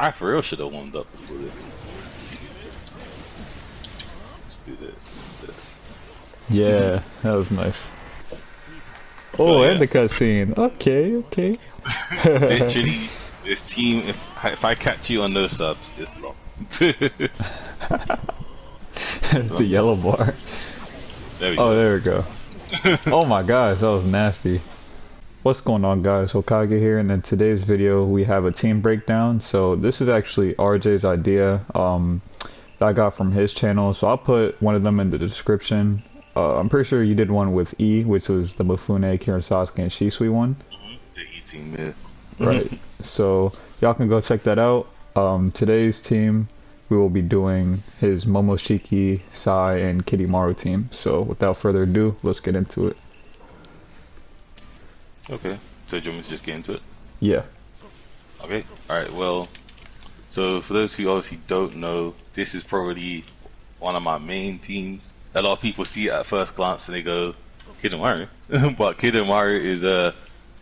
I for real should have warmed up before this. Let's do this. Yeah, that was nice. Oh, yeah. and the cutscene. Okay, okay. Literally, this team. If I catch you on those subs, it's long. The yellow bar. There we go. Oh, there we go. Oh my gosh, that was nasty. What's going on, guys? Hokage here, and in today's video we have a team breakdown. So this is actually RJ's idea that I got from his channel, so I'll put one of them in the description. I'm pretty sure you did one with E, which was the Mifune, Kirasasuke, and Shisui one. The E team, yeah. Right. So y'all can go check that out. Today's team, we will be doing his Momoshiki, Sai, and Kidomaru team. So without further ado, let's get into it. Okay. So do you want me to just get into it? Yeah. Okay. Alright, well, so for those who obviously don't know, this is probably one of my main teams. A lot of people see it at first glance and they go, Kidomaru. But Kidomaru is a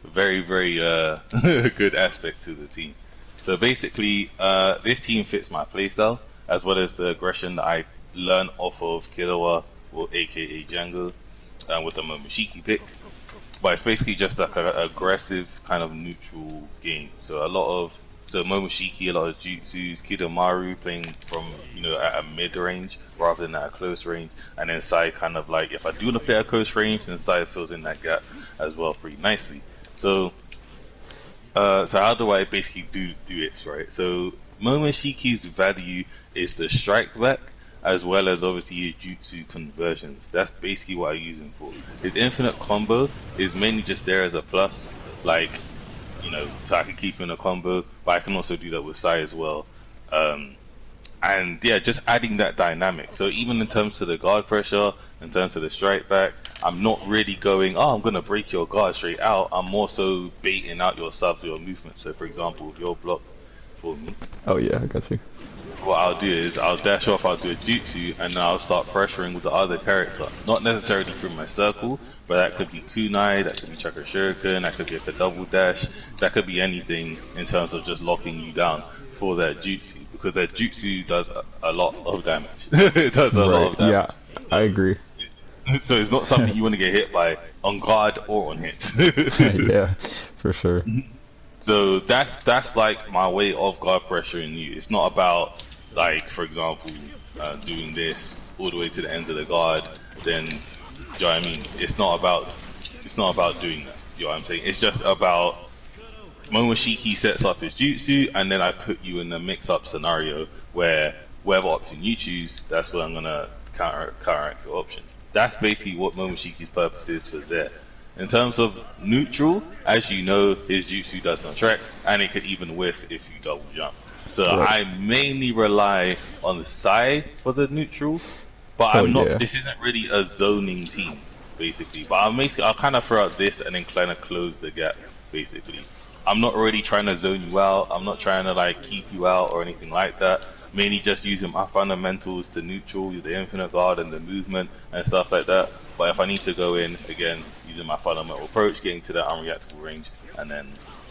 very, very good aspect to the team. So basically, this team fits my playstyle, as well as the aggression that I learned off of Killua, or aka Django, with the Momoshiki pick. But it's basically just like an aggressive kind of neutral game. So Momoshiki, a lot of jutsus, Kidomaru playing from, at a mid range rather than at a close range, and then Sai kind of like, if I do want to play at close range, then Sai fills in that gap as well pretty nicely. So how do I basically do it, right? So Momoshiki's value is the strike back, as well as obviously your jutsu conversions. That's basically what I use him for. His infinite combo is mainly just there as a plus, like, so I can keep in a combo, but I can also do that with Sai as well. And yeah, just adding that dynamic. So even in terms of the guard pressure, in terms of the strike back, I'm not really going, I'm going to break your guard straight out. I'm more so baiting out your subs, your movement. So for example, if you're blocked for me. Oh yeah, I got you. What I'll do is I'll dash off, I'll do a jutsu, and then I'll start pressuring with the other character. Not necessarily through my circle, but that could be kunai, that could be chakra shuriken, that could be like a double dash, that could be anything in terms of just locking you down for that jutsu, because that jutsu does a lot of damage. It does a lot of damage. Yeah, so, I agree. So it's not something you want to get hit by on guard or on hits. Yeah, for sure. So that's like my way of guard pressuring you. It's not about, like, for example, doing this all the way to the end of the guard. Then, do you know what I mean? It's not about doing that. You know what I'm saying? It's just about Momoshiki sets up his jutsu, and then I put you in a mix-up scenario where whatever option you choose, that's where I'm gonna counteract your option. That's basically what Momoshiki's purpose is for there. In terms of neutral, as you know, his jutsu does not track, and it could even whiff if you double jump. So I mainly rely on the side for the neutral, but I'm not. This isn't really a zoning team, basically. But I'll kind of throw out this and then kind of close the gap, basically. I'm not really trying to zone you out. I'm not trying to like keep you out or anything like that. Mainly just using my fundamentals to neutral, the infinite guard and the movement and stuff like that. But if I need to go in, again, using my fundamental approach, getting to that unreactable range, and then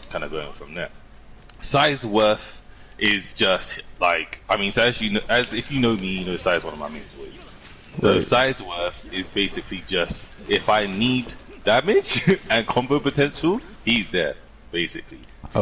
kind of going from there. Sai's worth is just like, so as if you know me, you know Sai's one of my main swords. So Sai's worth is basically just, if I need damage and combo potential, he's there, basically.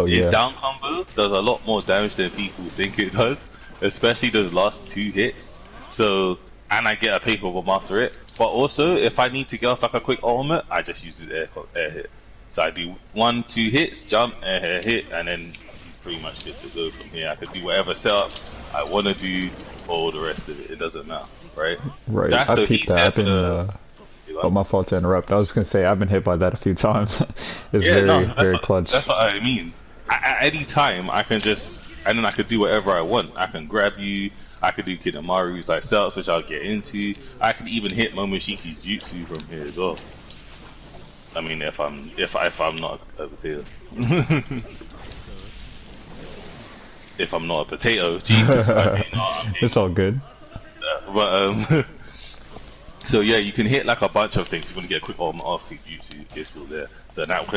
His down combo does a lot more damage than people think it does, especially those last 2 hits. So, and I get a paper bomb after it. But also, if I need to get off like a quick ultimate, I just use his air hit. So I do 1-2 hits, jump, air hit, and then he's pretty much good to go from here. I can do whatever setup I want to do, or the rest of it. It doesn't matter, right? Right. That's I peeped that. My fault to interrupt. I was gonna say I've been hit by that a few times. It's very clutch. That's what I mean. At any time, I can just, and then I could do whatever I want. I can grab you. I could do Kidomaru's like setups, which I'll get into. I can even hit Momoshiki's jutsu from here as well. If I'm not a potato. If I'm not a potato, Jesus. It's all good. So yeah, you can hit like a bunch of things. You want to get a quick ultimate off, quick jutsu, it's still there. So that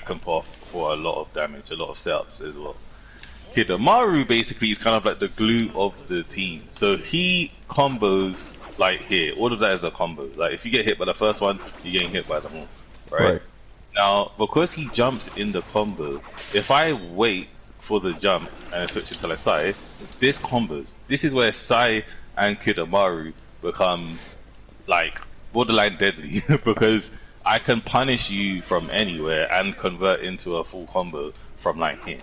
can pop for a lot of damage, a lot of setups as well. Kidomaru basically is kind of like the glue of the team. So he combos like here. All of that is a combo. Like if you get hit by the first one, you're getting hit by them all. Right? Now, because he jumps in the combo, if I wait for the jump and I switch it to Sai, this combos. This is where Sai and Kidomaru become like borderline deadly because I can punish you from anywhere and convert into a full combo from like here.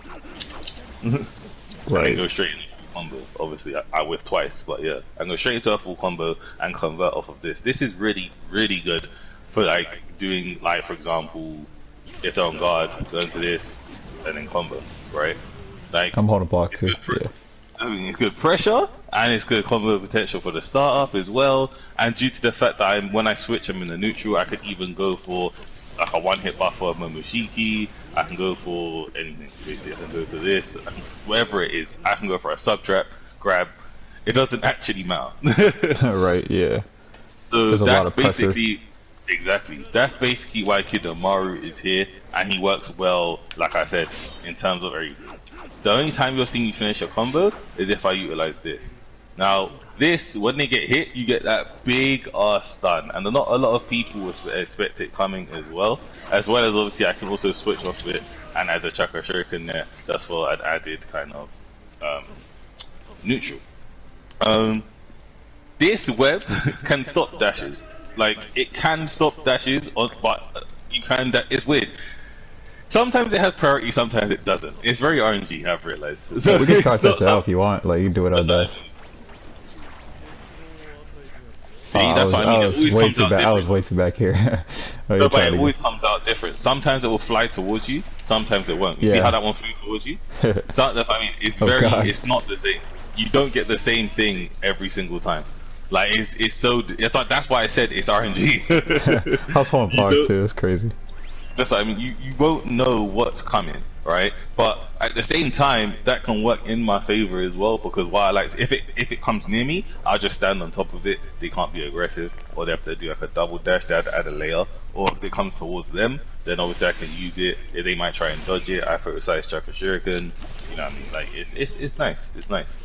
Right. And go straight into a full combo. Obviously, I whiff twice, but yeah, I go straight into a full combo and convert off of this. This is really, really good for like doing, like, for example, if they're on guard, go into this and then combo, right? Like, I'm holding block too. Yeah. I mean, it's good pressure and it's good combo potential for the startup as well. And due to the fact that when I switch, I'm in the neutral, I could even go for like a one-hit buffer of Momoshiki. I can go for anything. Basically, I can go for this, whatever it is. I can go for a sub-trap, grab. It doesn't actually matter. Right, yeah. So there's a that's lot of pressure. basically, exactly. That's basically why Kidomaru is here, and he works well, like I said, in terms of everything. The only time you'll see me finish a combo is if I utilize this. Now, this, when they get hit, you get that big stun, and not a lot of people will expect it coming as well as obviously I can also switch off it and add a chakra shuriken there just for an added kind of neutral. This web can stop dashes. Like, it can stop dashes, but you can. It's weird. Sometimes it has priority, sometimes it doesn't. It's very RNG, I've realized. So Yeah, we can try this out if you want. Like, you can do it on that. See, that's what I mean. It always comes out different. I was way too back here. No, but it always comes out different. Sometimes it will fly towards you, sometimes it won't. You see how that one flew towards you? So that's what I mean. It's it's not the same. You don't get the same thing every single time. Like, it's like, that's why I said it's RNG. I was holding block too, it's crazy. That's what I mean. You won't know what's coming, right? But at the same time, that can work in my favor as well, because what I like, if it comes near me, I'll just stand on top of it. They can't be aggressive, or they have to do like a double dash. They have to add a layer, or if it comes towards them, then obviously I can use it. If they might try and dodge it, I throw a size chakra shuriken. You know what I mean? Like, it's nice. It's nice.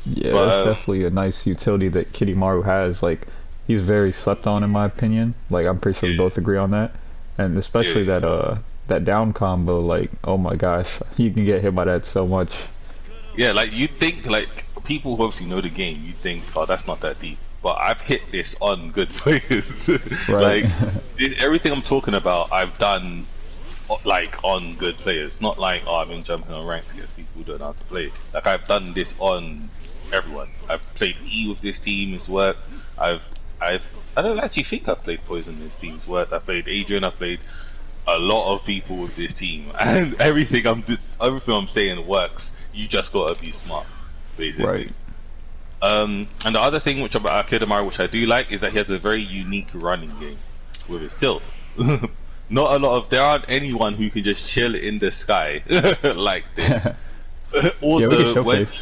Yeah, but, that's definitely a nice utility that Kidomaru has. Like, he's very slept on in my opinion. Like, I'm pretty sure we both agree on that. And especially that down combo, like, oh my gosh, you can get hit by that so much. Yeah, like, you think, like, people who obviously know the game, you think, oh, that's not that deep. But I've hit this on good players. Right. Like, everything I'm talking about, I've done, like, on good players. Not like, oh, I've been jumping on ranks against people who don't know how to play. Like, I've done this on everyone. I've played E with this team, it's worked. I don't actually think I've played Poison in this team's worked. I played Adrian, I played a lot of people with this team, and everything I'm saying works. You just gotta be smart, basically. Right. And the other thing which about Kidomaru, which I do like, is that he has a very unique running game with his tilt. Not a lot of, there aren't anyone who can just chill in the sky like this. Also,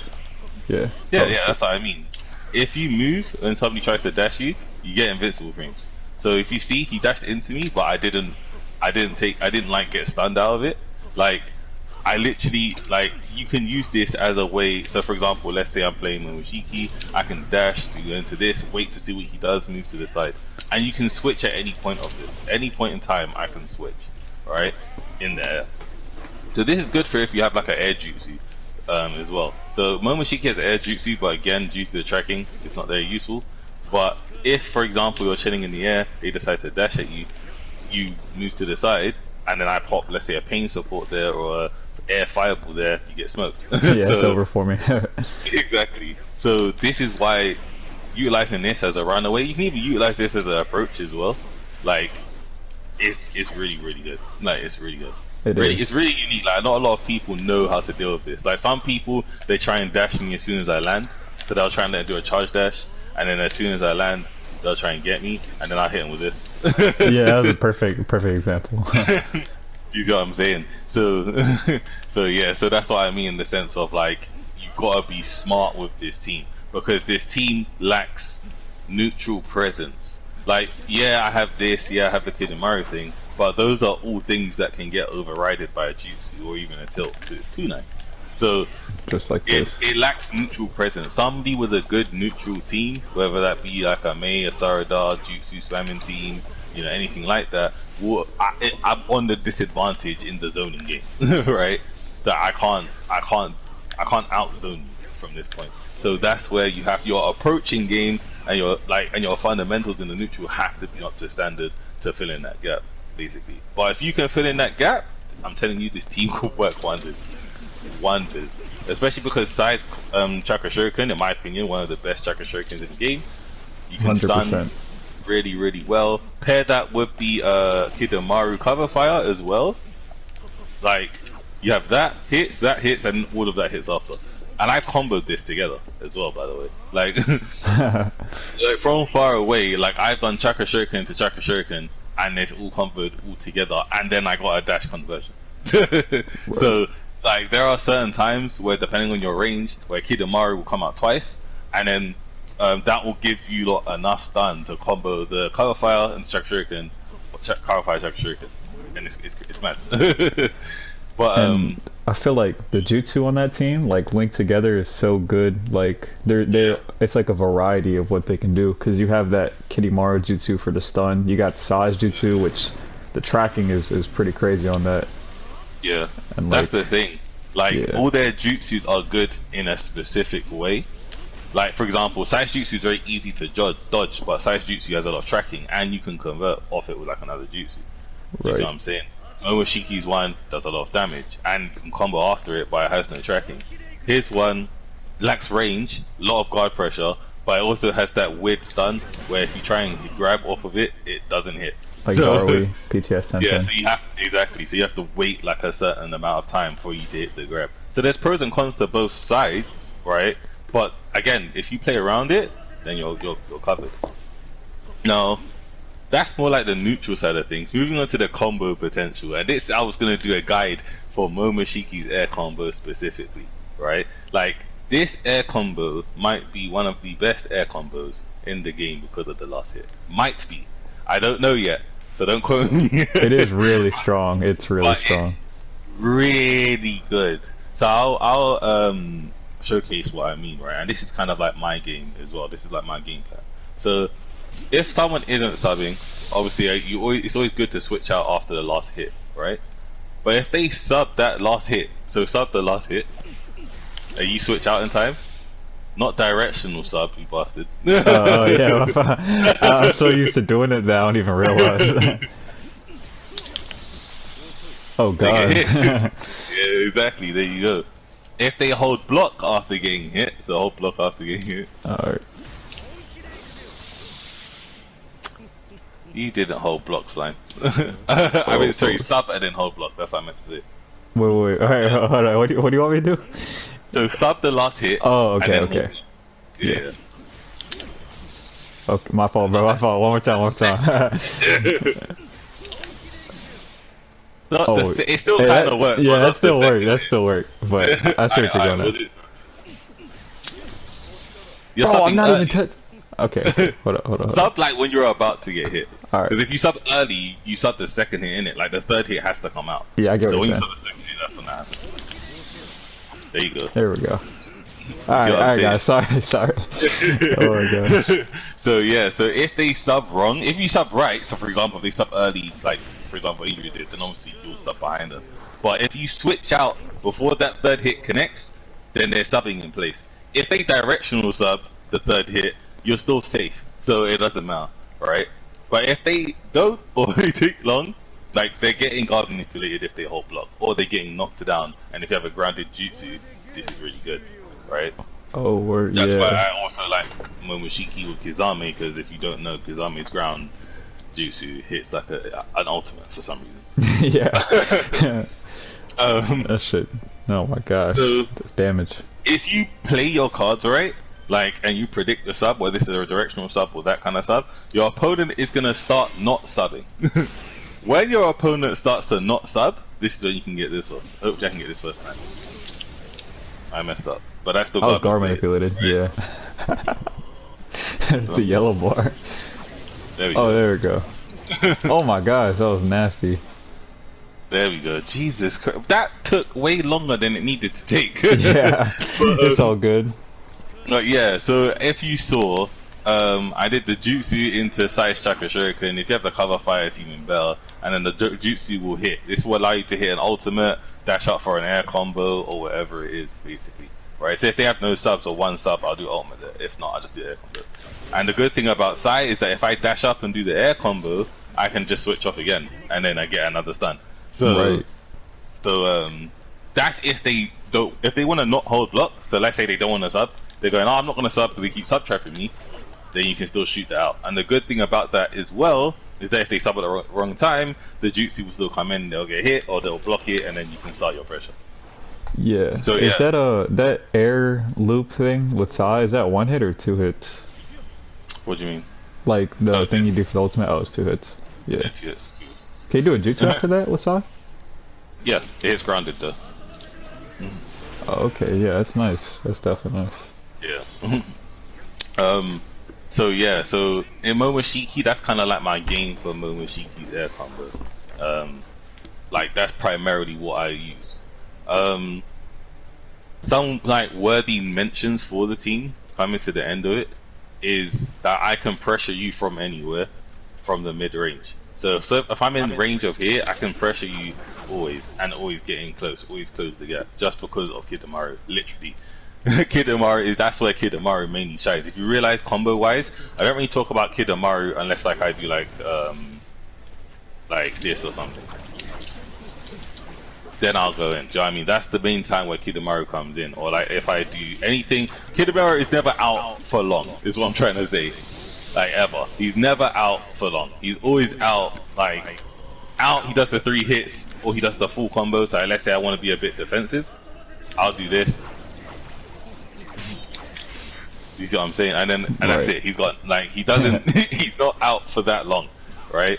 yeah, that's what I mean. If you move and somebody tries to dash you, you get invincible frames. So if you see, he dashed into me, but I didn't like get stunned out of it. Like, I literally, like, you can use this as a way. So for example, let's say I'm playing Momoshiki, I can dash to go into this, wait to see what he does, move to the side, and you can switch at any point of this. Any point in time, I can switch, right, in there. So this is good for if you have like an air jutsu as well. So Momoshiki has air jutsu, but again, due to the tracking, it's not very useful. But if, for example, you're chilling in the air, they decide to dash at you, you move to the side, and then I pop, let's say, a pain support there or a air fireball there, you get smoked. Yeah, so, it's over for me. Exactly. So this is why utilizing this as a runaway, you can even utilize this as an approach as well. Like, it's really, really good. Like, it's really good. It's really unique. Like, not a lot of people know how to deal with this. Like, some people, they try and dash me as soon as I land, so they'll try and do a charge dash, and then as soon as I land, they'll try and get me, and then I'll hit them with this. Yeah, that was a perfect example. You see what I'm saying? So yeah, so that's what I mean in the sense of, like, you gotta be smart with this team, because this team lacks neutral presence. Like, yeah, I have this, yeah, I have the Kidomaru thing, but those are all things that can get overridden by a jutsu or even a tilt, because it's kunai. So Just like this. it lacks neutral presence. Somebody with a good neutral team, whether that be like a Mei, a Sarada, Jutsu spamming team, anything like that, I'm on the disadvantage in the zoning game, right? That I can't out zone you from this point. So that's where you have your approaching game and your fundamentals in the neutral have to be up to standard to fill in that gap, basically. But if you can fill in that gap, I'm telling you, this team could work wonders. Especially because size Chakra Shuriken, in my opinion, one of the best Chakra Shurikens in the game. You can 100%. stun really well. Pair that with the Kidomaru cover fire as well. Like, you have that hits, and all of that hits after. And I've comboed this together as well, by the way. Like, like from far away, like I've done Chakra Shuriken to Chakra Shuriken, and it's all comboed all together, and then I got a dash conversion. So, like, there are certain times where, depending on your range, where Kidomaru will come out twice, and then that will give you enough stun to combo the cover fire and Chakra Shuriken, cover fire Chakra Shuriken, and it's mad. But And I feel like the jutsu on that team, like linked together, is so good. Like it's like a variety of what they can do, because you have that Kidomaru jutsu for the stun. You got Sage jutsu, which the tracking is pretty crazy on that. yeah, And that's like, the thing. Like, yeah. all their jutsus are good in a specific way. Like, for example, Sage jutsu is very easy to dodge, but Sage jutsu has a lot of tracking, and you can convert off it with like another jutsu. You Right. see what I'm saying? Momoshiki's one does a lot of damage and can combo after it, but it has no tracking. His one lacks range, a lot of guard pressure, but it also has that weird stun where if you try and grab off of it, it doesn't hit. Like Darui, PTS 10. Yeah, so you have to wait like a certain amount of time for you to hit the grab. So there's pros and cons to both sides, right? But again, if you play around it, then you're covered. Now, that's more like the neutral side of things. Moving on to the combo potential, and this I was gonna do a guide for Momoshiki's air combo specifically, right? Like, this air combo might be one of the best air combos in the game because of the last hit. Might be. I don't know yet, so don't quote me. It is really strong. It's really But strong. it's really good. So I'll showcase what I mean, right? And this is kind of like my game as well. This is like my game plan. So if someone isn't subbing, obviously it's always good to switch out after the last hit, right? But if they sub that last hit, so sub the last hit, and you switch out in time, not directional sub, you bastard. Oh yeah, I'm so used to doing it that I don't even realize. Oh god. Yeah, exactly. There you go. If they hold block after getting hit, so hold block after getting hit. Alright. You didn't hold block, slime. I mean, sorry, sub and then hold block. That's what I meant to say. Wait. Alright, hold on. What do you want me to do? So sub the last hit. Oh, and okay, then okay. hold block. Yeah. Okay, my fault, bro. My fault. One more time. It still kind of works. Yeah, but that still the works. That still works. But I see what you're going at. You're Bro, subbing I'm not early. even okay. Hold on. Sub like when you're about to get hit. Alright. Because if you sub early, you sub the second hit in it. Like the third hit has to come out. Yeah, I get so what when you're you saying. sub the second hit, that's when that happens. There you go. There we go. what I'm Alright, guys. Sorry. Oh my god. So yeah, so if they sub wrong, if you sub right, so for example, if they sub early, like for example, Ingrid did, then obviously you'll sub behind them. But if you switch out before that third hit connects, then they're subbing in place. If they directional sub the third hit, you're still safe, so it doesn't matter, right? But if they don't, or they take long, like they're getting guard manipulated if they hold block, or they're getting knocked down, and if you have a grounded jutsu, this is really good, right? Oh, word. That's Yeah. why I also like Momoshiki with Kizame, because if you don't know, Kizame's ground jutsu hits like an ultimate for some reason. Yeah. That shit. Oh my gosh. So That's damage. if you play your cards right, like, and you predict the sub, whether this is a directional sub or that kind of sub, your opponent is gonna start not subbing. When your opponent starts to not sub, this is when you can get this one. Hopefully I can get this first time. I messed up, but I still I was got guard manipulated. right? Yeah. The yellow bar. There we Oh, go. there we go. Oh my gosh, that was nasty. There There we go. Jesus Christ. That took way longer than it needed to take. Yeah, it's all good. Yeah, so if you saw, I did the jutsu into side chakra shuriken. If you have the cover fire, it's even better. And then the jutsu will hit. This will allow you to hit an ultimate, dash up for an air combo, or whatever it is, basically. Right, so if they have no subs or one sub, I'll do ultimate there. If not, I'll just do air combo. And the good thing about Sai is that if I dash up and do the air combo, I can just switch off again, and then I get another stun. So, that's if they don't. If they want to not hold block, so let's say they don't want to sub, they're going, "Oh, I'm not going to sub because they keep sub trapping me." Then you can still shoot that out. And the good thing about that as well is that if they sub at the wrong time, the jutsu will still come in. They'll get hit or they'll block it, and then you can start your pressure. Yeah. So is that that air loop thing with Sai? Is that one hit or two hits? What do you mean? Like the thing you do for the ultimate? Oh, it's two hits. Yeah. Yes, yes. Can you do a jutsu after that with Sai? Yeah, it is grounded though. Oh, okay, yeah, that's nice. That's definitely nice. Yeah. So yeah, so in Momoshiki, that's kind of like my game for Momoshiki's air combo. Like that's primarily what I use. Some like worthy mentions for the team coming to the end of it is that I can pressure you from anywhere from the mid range. So if I'm in range of here, I can pressure you always and always get in close, always close the gap, just because of Kidomaru, literally. That's where Kidomaru mainly shines. If you realize combo wise, I don't really talk about Kidomaru unless like I do like this or something. Then I'll go in. Do you know what I mean? That's the main time where Kidomaru comes in. Or like if I do anything, Kidomaru is never out for long, is what I'm trying to say. Like ever. He's never out for long. He's always out, like out, he does the 3 hits or he does the full combo. So let's say I want to be a bit defensive, I'll do this. You see what I'm saying? And that's it. He's got like he doesn't he's not out for that long, right?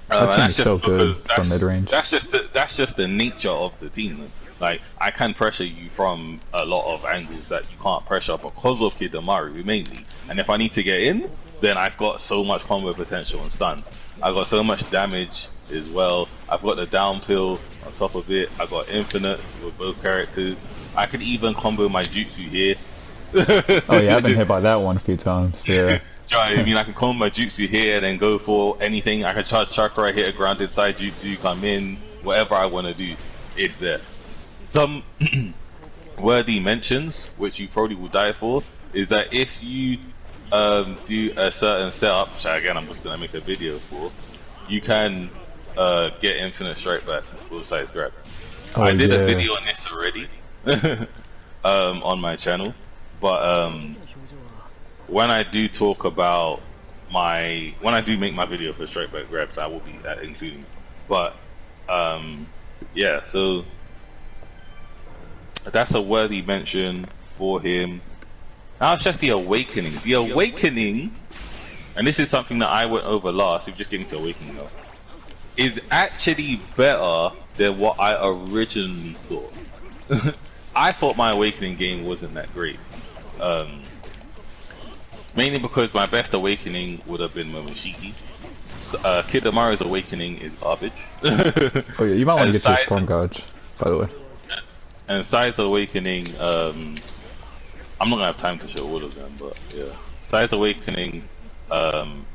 That's just so good from mid range. That's just the nature of the team. Man. Like I can pressure you from a lot of angles that you can't pressure because of Kidomaru mainly. And if I need to get in, then I've got so much combo potential and stuns. I've got so much damage as well. I've got the down pill on top of it. I've got infinites with both characters. I can even combo my jutsu here. Oh yeah, I've been hit by that one a few times. Yeah. I mean, I can combo my jutsu here and then go for anything. I can charge chakra, hit a grounded side jutsu, come in, whatever I want to do, it's there. Some worthy mentions, which you probably will die for, is that if you do a certain setup, which again I'm just gonna make a video for, you can get infinite strike back with size grab. Oh, I did a video on this already on my channel, but when I do talk about when I do make my video for strike back grabs, I will be including. But yeah, so that's a worthy mention for him. Now it's just the awakening. The awakening, and this is something that I went over last, if just getting to awakening now, is actually better than what I originally thought. I thought my awakening game wasn't that great. Mainly because my best awakening would have been Momoshiki. Kidomaru's awakening is garbage. Oh yeah, you might want to get to a storm gouge, by the way. And Sai's awakening, I'm not gonna have time to show all of them, but yeah, Sai's awakening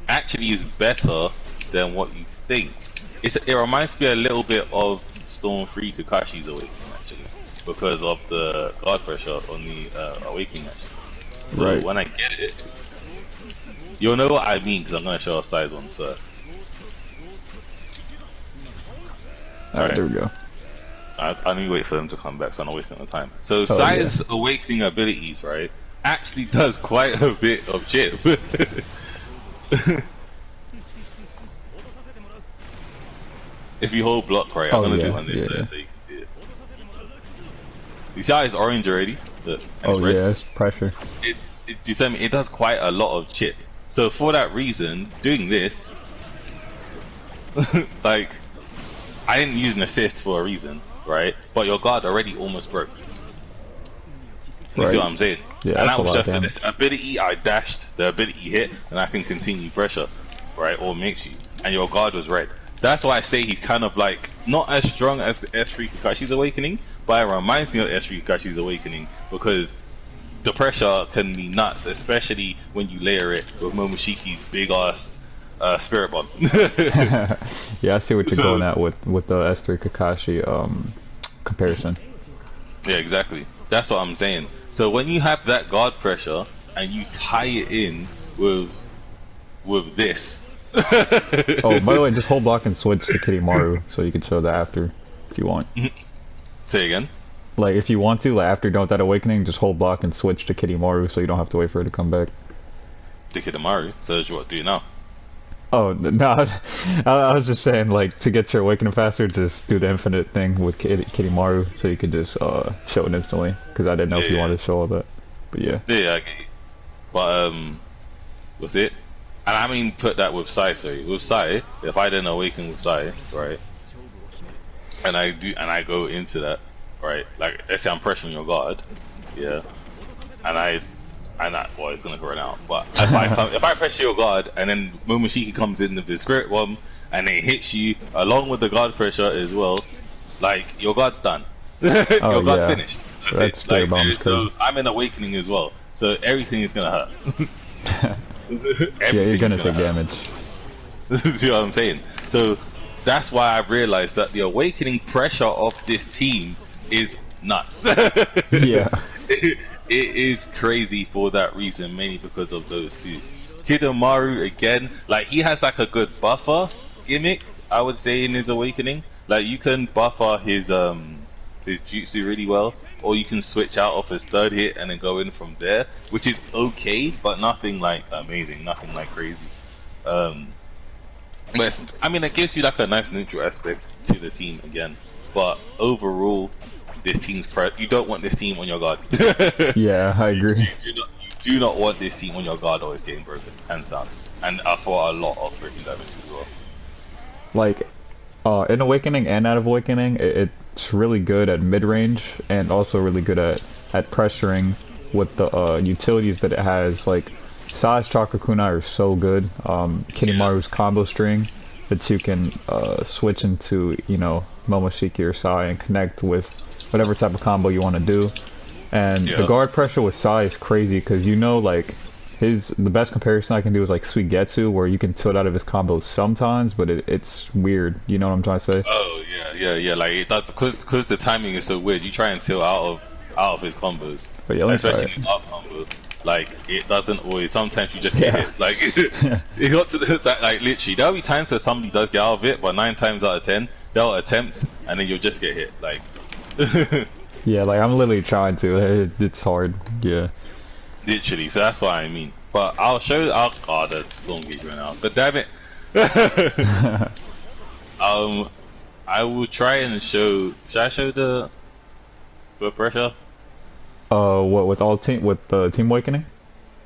actually is better than what you think. It reminds me a little bit of Storm 3 Kakashi's awakening actually, because of the guard pressure on the awakening actions. So right. When I get it, you'll know what I mean because I'm gonna show off Sai's one first. Alright, there we go. I need to wait for them to come back so I'm not wasting my time. So Sai's awakening abilities, right, actually does quite a bit of chip. If you hold block right, I'm gonna do it on this side so you can see it. You see how it's orange already? Look, oh red. Yeah, it's pressure. You see, it does quite a lot of chip. So for that reason, doing this, like, I didn't use an assist for a reason, right? But your guard already almost broke. You see what I'm saying? Yeah, and that was just this ability. I dashed, the ability hit, and I can continue pressure, right? Or makes you, and your guard was red. That's why I say he's kind of like not as strong as S3 Kakashi's Awakening, but it reminds me of S3 Kakashi's Awakening because the pressure can be nuts, especially when you layer it with Momoshiki's big ass Spirit Bomb. Yeah, I see what you're going at with the S3 Kakashi comparison. Yeah, exactly. That's what I'm saying. So when you have that guard pressure and you tie it in with this. Oh, by the way, just hold block and switch to Kidomaru so you can show that after if you want. Say again. Like if you want to, like after Don't That Awakening, just hold block and switch to Kidomaru so you don't have to wait for her to come back. To Kidomaru. So that's what do you now? Oh no, I was just saying like to get your awakening faster, just do the infinite thing with Kidomaru so you could just show it instantly. Because I didn't know if you wanted to show all that, but yeah. Yeah, I get you. But what's it? And I mean, put that with Sai. Sorry, with Sai. If I didn't awaken with Sai, right? And I go into that, right? Like let's say I'm pressuring your guard, yeah. Well, it's gonna run out. But if I pressure your guard and then Momoshiki comes in with his Spirit Bomb and it hits you along with the guard pressure as well, like your guard's done. Your guard's finished. That's it. Like, I'm in Awakening as well, so everything is gonna hurt. Yeah, you're gonna take damage. See what I'm saying? So that's why I realized that the Awakening pressure of this team is nuts. Yeah. It is crazy for that reason, mainly because of those two. Kidomaru again, like he has like a good buffer gimmick, I would say, in his Awakening. Like you can buffer his jutsu really well, or you can switch out off his third hit and then go in from there, which is okay, but nothing like amazing, nothing like crazy. But I mean, it gives you like a nice neutral aspect to the team again. But overall, this team's you don't want this team on your guard. Yeah, I agree. You do not want this team on your guard always getting broken, hands down, and for a lot of freaking damage as well. Like, in Awakening and out of Awakening, it's really good at mid-range and also really good at pressuring with the utilities that it has. Like, Sai's Chakra Kunai are so good. Kidomaru's combo string that you can switch into, you know, Momoshiki or Sai and connect with whatever type of combo you want to do. And the guard pressure with Sai is crazy because, you know, like the best comparison I can do is like Suigetsu, where you can tilt out of his combos sometimes, but it's weird. You know what I'm trying to say? Oh yeah. Like it does because the timing is so weird. You try and tilt out of his combos, but yeah, especially in his up combo. Like it doesn't always. Sometimes you just get hit. Like it got to that. Like literally, there'll be times where somebody does get out of it, but 9 times out of 10 they'll attempt, and then you'll just get hit. Like. Yeah, like I'm literally trying to. It's hard. Yeah. Literally, so that's what I mean. But I'll show. Oh, the storm gauge ran out. But damn it. I will try and show. Should I show the pressure? What with the Team Awakening?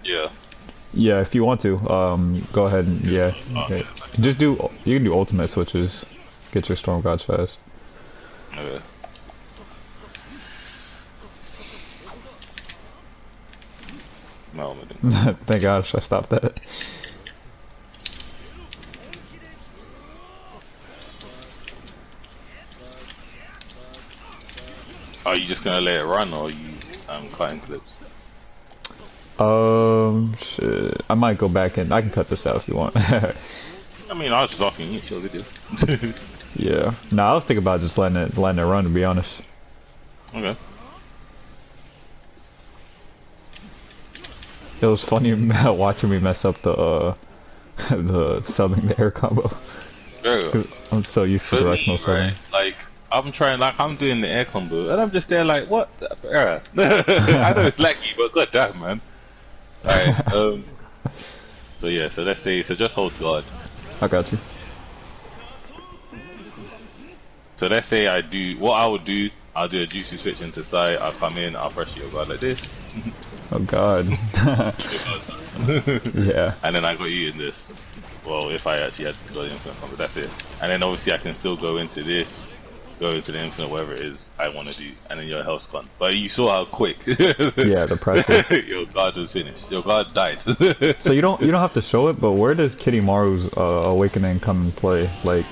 Yeah. Yeah, if you want to, go ahead and yeah. Just you can do ultimate switches. Get your Storm Gods fast. Okay. No, thank gosh I stopped that. Are you just gonna let it run, or are you cutting clips? Shit. I might go back and I can cut this out if you want. I mean, I was just asking you, show video. Yeah. Nah, I was thinking about just letting it run, to be honest. Okay. It was funny watching me mess up the subbing the air combo. I'm so used to directional subbing. Right? Like I'm trying, like I'm doing the air combo, and I'm just there like, what? I know it's laggy, but goddamn, man. Alright. So yeah. So let's say. So just hold guard. I got you. So let's say I do what I would do. I'll do a juicy switch into Sai. I'll come in. I'll pressure your guard like this. Oh god. Yeah. And then I got you in this. Well, if I actually had got the infinite combo, that's it. And then obviously I can still go into this, go into the infinite, whatever it is I want to do, and then your health's gone. But you saw how quick. Yeah, the pressure. Your guard was finished. Your guard died. So you don't have to show it, but where does Kidomaru's Awakening come in play? Like,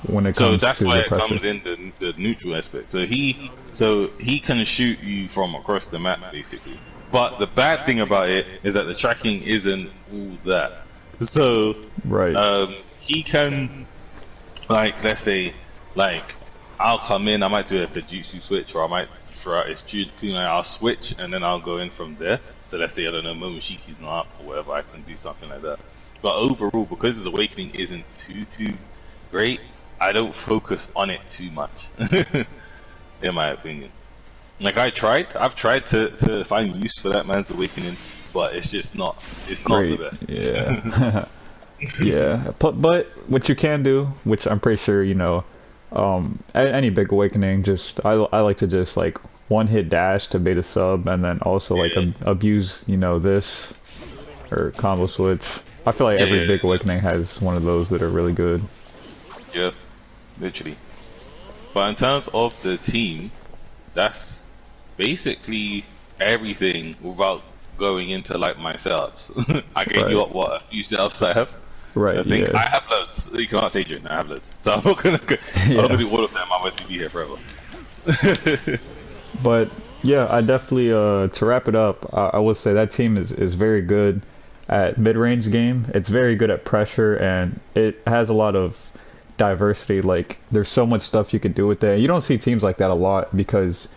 when it So comes that's to why the it pressure. comes in the neutral aspect. So he can shoot you from across the map basically. But the bad thing about it is that the tracking isn't all that. So Right. he can, like, let's say, like, I'll come in, I might do a Pajutsu switch, or I might throw out his Judikune, I'll switch, and then I'll go in from there. So let's say, I don't know, Momoshiki's not up, or whatever, I can do something like that. But overall, because his awakening isn't too great, I don't focus on it too much, in my opinion. Like, I've tried to find use for that man's awakening, but it's not the Great. best. Yeah. Yeah. But what you can do, which I'm pretty sure you know, any big awakening, just I like to just like one hit dash to beta sub, and then also like Yeah. abuse you know this or combo switch. I feel like every Yeah, big awakening has one of those that are really good. yeah, literally. But in terms of the team, that's basically everything without going into like my setups. I gave you Right. up what a few setups I have. I Right. think Yeah. I have loads. You cannot say June, I have loads. So I'm not gonna Yeah. do all of them. I'm going to be here forever. But yeah, I definitely to wrap it up, I would say that team is very good at mid-range game. It's very good at pressure, and it has a lot of diversity. Like there's so much stuff you can do with it. You don't see teams like that a lot because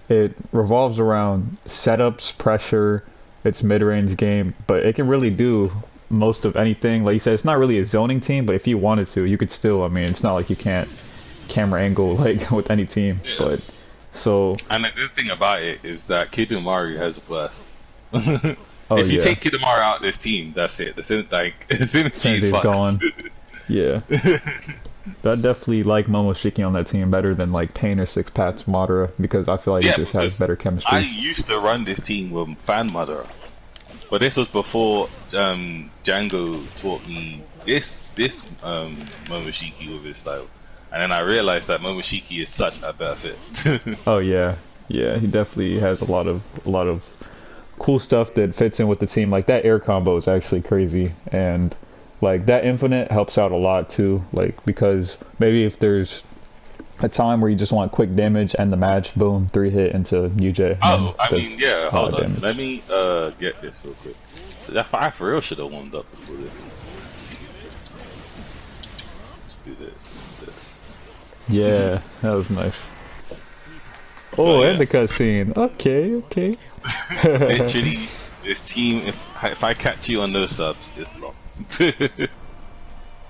it revolves around setups, pressure, its mid-range game, but it can really do most of anything. Like you said, it's not really a zoning team, but if you wanted to, you could still. I mean, it's not like you can't camera angle like with any team, Yeah. but so And the good thing about it is that Kidomaru has worth. oh If you yeah, take Kidomaru out this team, that's it. The synergy is Synergy's fucked. gone. Yeah, I definitely like Momoshiki on that team better than like Pain or Six Pats Madara because I feel like it Yeah, just has because better I chemistry. used to run this team with Fan Mother, but this was before Django taught me this Momoshiki with his style, and then I realized that Momoshiki is such a better fit. Oh yeah, yeah, he definitely has a lot of cool stuff that fits in with the team. Like that air combo is actually crazy, and like that infinite helps out a lot too. Like because maybe if there's a time where you just want quick damage and the match, boom, 3 hit into UJ. Oh, I Does mean, yeah. a lot Hold of on, damage. let me get this real quick. I for real should have warmed up before this. Let's do this. That's it. Yeah, that was nice. But Oh, and yeah, the cutscene. Okay, okay. literally, this team. If I catch you on those subs, it's locked.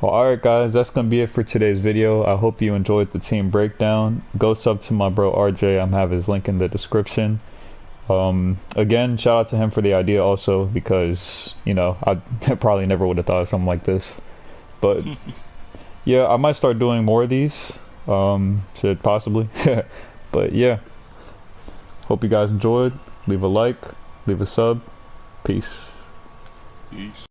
Well, alright guys, that's gonna be it for today's video. I hope you enjoyed the team breakdown. Go sub to my bro RJ, I'm have his link in the description. Again, shout out to him for the idea also because, you know, I probably never would have thought of something like this. But yeah, I might start doing more of these. Should possibly. But yeah. Hope you guys enjoyed. Leave a like, leave a sub. Peace. Peace.